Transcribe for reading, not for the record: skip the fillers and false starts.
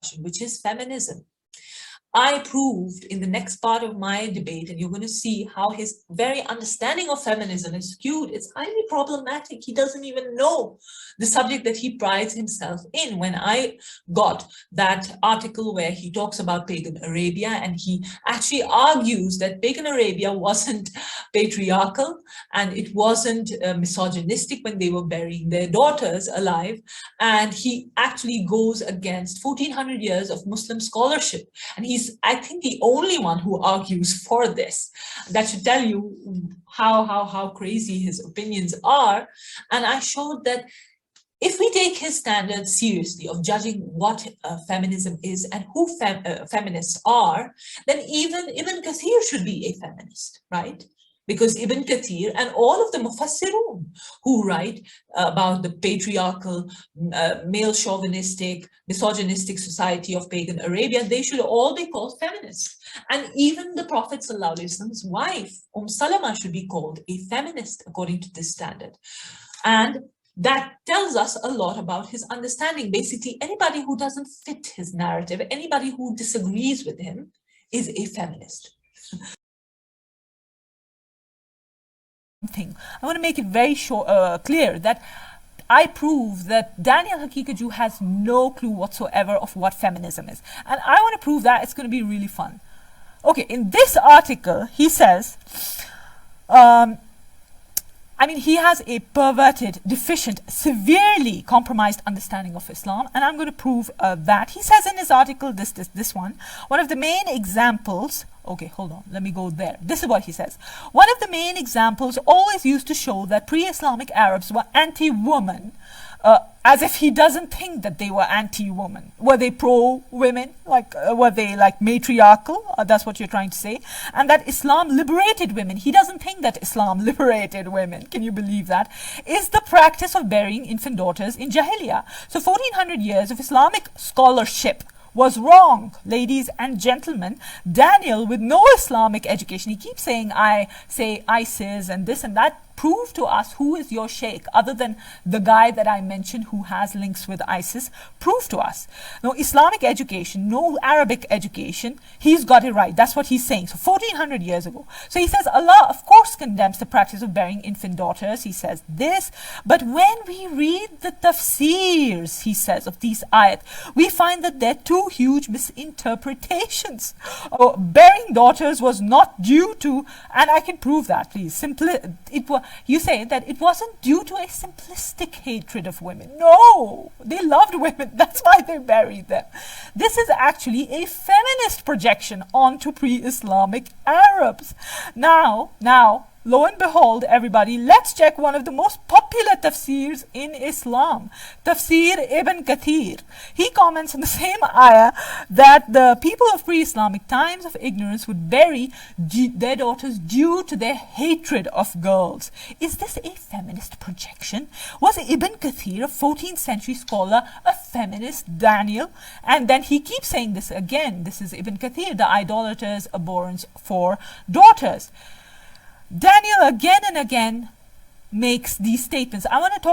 discussion, which is feminism. I proved in the next part of my debate, and you're going to see how his very understanding of feminism is skewed. It's highly problematic. He doesn't even know the subject that he prides himself in. When I got that article where he talks about pagan Arabia, and he actually argues that pagan Arabia wasn't patriarchal and it wasn't misogynistic when they were burying their daughters alive, and he actually goes against 1400 years of Muslim scholarship, and he's, I think, the only one who argues for this. That should tell you how crazy his opinions are. And I showed that if we take his standards seriously of judging what feminism is and who feminists are, then even Ibn Kathir should be a feminist, right? Because Ibn Kathir and all of the Mufassiroon who write about the patriarchal, male chauvinistic, misogynistic society of pagan Arabia, they should all be called feminists. And even the Prophet ﷺ's wife, Salama, should be called a feminist according to this standard. And that tells us a lot about his understanding. Basically, anybody who doesn't fit his narrative, anybody who disagrees with him, is a feminist. Thing. I want to make it very clear that I prove that Daniel Haqiqatjou has no clue whatsoever of what feminism is. And I want to prove that. It's going to be really fun. Okay, in this article, he says, he has a perverted, deficient, severely compromised understanding of Islam, and I'm going to prove that. He says in his article, this one of the main examples, okay, hold on, let me go there. This is what he says. One of the main examples always used to show that pre-Islamic Arabs were anti-woman, as if he doesn't think that they were anti-woman. Were they pro-women? Were they matriarchal? That's what you're trying to say. And that Islam liberated women. He doesn't think that Islam liberated women. Can you believe that? Is the practice of burying infant daughters in Jahiliyyah. So 1400 years of Islamic scholarship was wrong, ladies and gentlemen. Daniel, with no Islamic education, he keeps saying, I say ISIS and this and that. Prove to us who is your sheikh, other than the guy that I mentioned who has links with ISIS. Prove to us. No Islamic education, no Arabic education. He's got it right. That's what he's saying. So 1400 years ago. So he says Allah, of course, condemns the practice of burying infant daughters. He says this. But when we read the tafsirs, he says, of these ayat, we find that there are two huge misinterpretations. Burying daughters was not due to, and I can prove that, please. You say that it wasn't due to a simplistic hatred of women. No, they loved women. That's why they buried them. This is actually a feminist projection onto pre-Islamic Arabs. Now, lo and behold, everybody, let's check one of the most popular tafsirs in Islam. Tafsir Ibn Kathir. He comments on the same ayah that the people of pre-Islamic times of ignorance would bury their daughters due to their hatred of girls. Is this a feminist projection? Was Ibn Kathir, a 14th century scholar, a feminist, Daniel? And then he keeps saying this again. This is Ibn Kathir, the idolater's abhorrence for daughters. Daniel again and again makes these statements. I want to talk